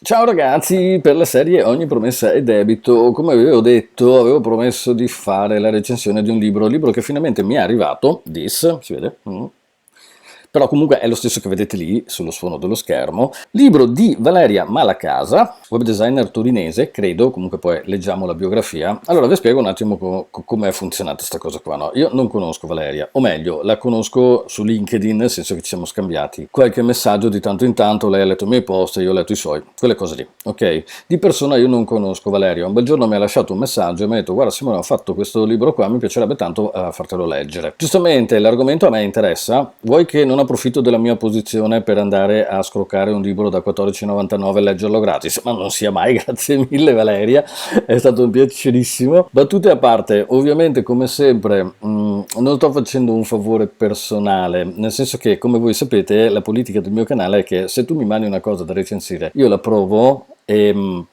Ciao ragazzi, per la serie Ogni promessa è debito, come avevo detto, avevo promesso di fare la recensione di un libro che finalmente mi è arrivato, This, si vede? Però comunque è lo stesso che vedete lì sullo sfondo dello schermo, libro di Valeria Malacasa, web designer torinese, credo, comunque poi leggiamo la biografia. Allora vi spiego un attimo come è funzionata questa cosa qua, no? Io non conosco Valeria, o meglio, la conosco su LinkedIn, nel senso che ci siamo scambiati qualche messaggio di tanto in tanto, lei ha letto i miei post, io ho letto i suoi, quelle cose lì, ok? Di persona io non conosco Valeria, un bel giorno mi ha lasciato un messaggio e mi ha detto guarda Simone, ho fatto questo libro qua, mi piacerebbe tanto fartelo leggere. Giustamente l'argomento a me interessa, vuoi che non approfitto della mia posizione per andare a scroccare un libro da 14,99 e leggerlo gratis? Ma non sia mai, grazie mille Valeria, è stato un piacerissimo. Battute a parte, ovviamente come sempre non sto facendo un favore personale, nel senso che come voi sapete la politica del mio canale è che se tu mi mandi una cosa da recensire io la provo,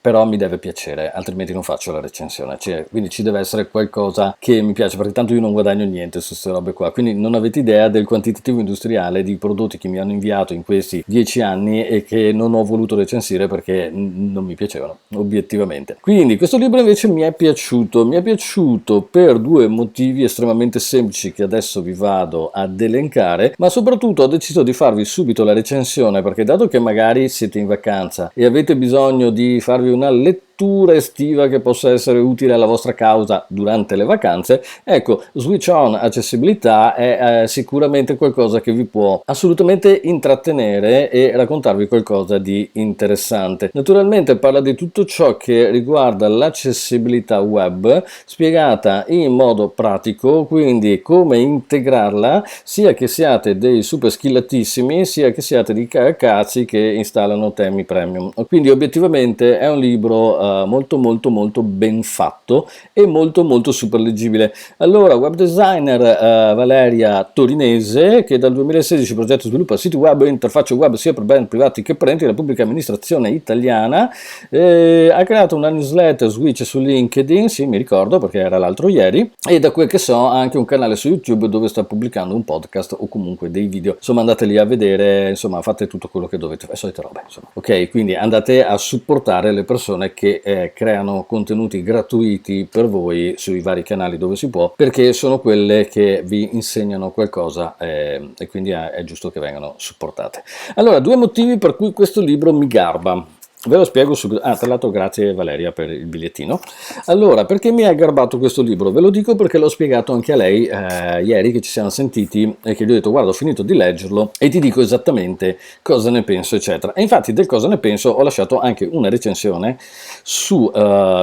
però mi deve piacere, altrimenti non faccio la recensione, quindi ci deve essere qualcosa che mi piace, perché tanto io non guadagno niente su queste robe qua, quindi non avete idea del quantitativo industriale di prodotti che mi hanno inviato in questi 10 anni e che non ho voluto recensire perché non mi piacevano, obiettivamente. Quindi questo libro invece mi è piaciuto per due motivi estremamente semplici che adesso vi vado ad elencare, ma soprattutto ho deciso di farvi subito la recensione perché dato che magari siete in vacanza e avete bisogno di farvi una lettura estiva che possa essere utile alla vostra causa durante le vacanze, ecco, Switch On Accessibilità è sicuramente qualcosa che vi può assolutamente intrattenere e raccontarvi qualcosa di interessante. Naturalmente parla di tutto ciò che riguarda l'accessibilità web spiegata in modo pratico, quindi come integrarla sia che siate dei super skillatissimi sia che siate di cazzi che installano temi premium. Quindi obiettivamente è un libro molto ben fatto e molto super leggibile. Allora, web designer Valeria Torinese, che dal 2016 progetta e sviluppa siti web e interfacce web sia per brand privati che per enti della pubblica amministrazione italiana, ha creato una newsletter Switch su LinkedIn, sì mi ricordo perché era l'altro ieri, e da quel che so ha anche un canale su YouTube dove sta pubblicando un podcast o comunque dei video, insomma andate lì a vedere, insomma fate tutto quello che dovete fare, solite robe insomma. Ok, quindi andate a supportare le persone che creano contenuti gratuiti per voi sui vari canali dove si può, perché sono quelle che vi insegnano qualcosa e quindi è giusto che vengano supportate. Allora, due motivi per cui questo libro mi garba. Ve lo spiego subito. Tra l'altro grazie Valeria per il bigliettino. Allora, perché mi ha garbato questo libro? Ve lo dico perché l'ho spiegato anche a lei ieri che ci siamo sentiti e che gli ho detto guarda ho finito di leggerlo e ti dico esattamente cosa ne penso eccetera. E infatti del cosa ne penso ho lasciato anche una recensione su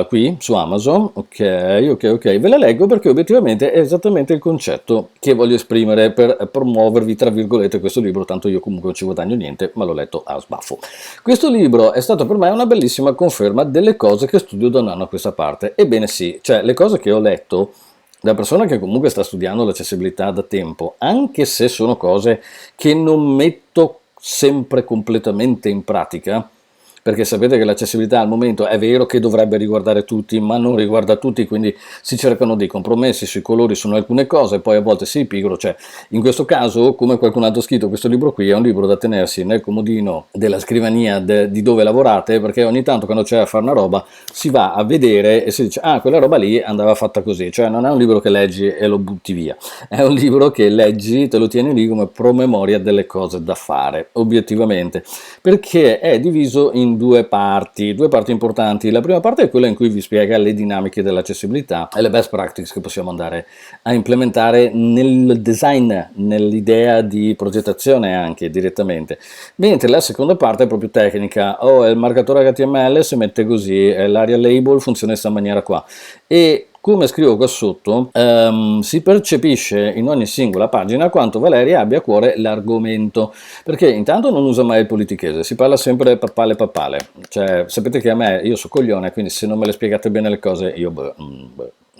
qui su Amazon. Ok, ve la leggo perché obiettivamente è esattamente il concetto che voglio esprimere per promuovervi tra virgolette questo libro, tanto io comunque non ci guadagno niente ma l'ho letto a sbaffo. Questo libro è stato per me una bellissima conferma delle cose che studio da un anno a questa parte. Ebbene sì, cioè le cose che ho letto da persona che comunque sta studiando l'accessibilità da tempo, anche se sono cose che non metto sempre completamente in pratica, perché sapete che l'accessibilità al momento è vero che dovrebbe riguardare tutti, ma non riguarda tutti, quindi si cercano dei compromessi sui colori, su alcune cose, poi a volte sei pigro, cioè in questo caso, come qualcun altro ha scritto, questo libro qui è un libro da tenersi nel comodino della scrivania di dove lavorate, perché ogni tanto quando c'è a fare una roba si va a vedere e si dice ah quella roba lì andava fatta così, cioè non è un libro che leggi e lo butti via, è un libro che leggi, te lo tieni lì come promemoria delle cose da fare, obiettivamente, perché è diviso in due parti importanti. La prima parte è quella in cui vi spiega le dinamiche dell'accessibilità e le best practices che possiamo andare a implementare nel design, nell'idea di progettazione anche direttamente, mentre la seconda parte è proprio tecnica. Il marcatore HTML si mette così, l'area label funziona in questa maniera qua, e come scrivo qua sotto, si percepisce in ogni singola pagina quanto Valeria abbia a cuore l'argomento, perché intanto non usa mai il politichese, si parla sempre papale, cioè sapete che a me, io so coglione, quindi se non me le spiegate bene le cose, io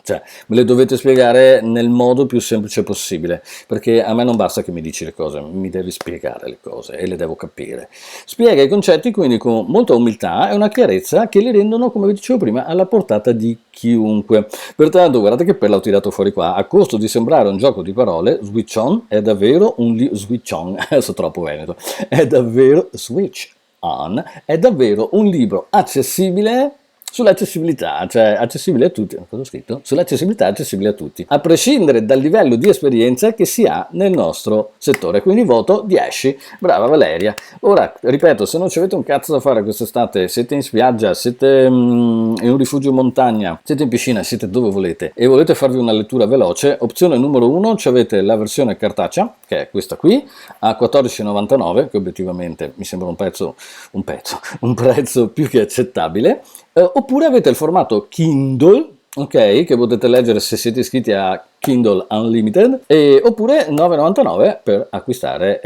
cioè me le dovete spiegare nel modo più semplice possibile, perché a me non basta che mi dici le cose, mi devi spiegare le cose e le devo capire. Spiega i concetti quindi con molta umiltà e una chiarezza che li rendono, come vi dicevo prima, alla portata di chiunque. Pertanto guardate che perla ho tirato fuori qua, a costo di sembrare un gioco di parole, Switch On è davvero un Switch On, sono troppo veneto, è davvero Switch on, è davvero un libro accessibile sull'accessibilità, cioè accessibile a tutti, cosa ho scritto? Sull'accessibilità accessibile a tutti, a prescindere dal livello di esperienza che si ha nel nostro settore, quindi voto 10, brava Valeria. Ora, ripeto, se non ci avete un cazzo da fare quest'estate, siete in spiaggia, siete in un rifugio in montagna, siete in piscina, siete dove volete e volete farvi una lettura veloce, opzione numero 1, ci avete la versione cartacea, che è questa qui, a 14,99, che obiettivamente mi sembra un prezzo più che accettabile. Oppure avete il formato Kindle, ok, che potete leggere se siete iscritti a Kindle Unlimited, oppure 9,99 per acquistare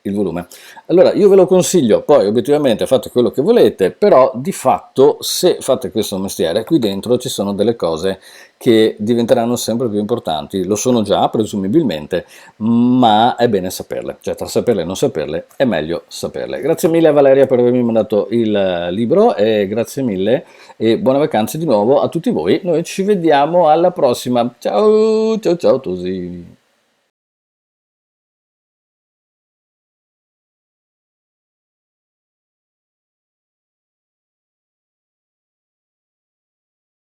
il volume. Allora io ve lo consiglio, poi obiettivamente fate quello che volete, però di fatto se fate questo mestiere qui dentro ci sono delle cose che diventeranno sempre più importanti, lo sono già presumibilmente, ma è bene saperle, cioè tra saperle e non saperle è meglio saperle. Grazie mille a Valeria per avermi mandato il libro e grazie mille e buone vacanze di nuovo a tutti voi, noi ci vediamo alla prossima, ciao ciao ciao Tosi.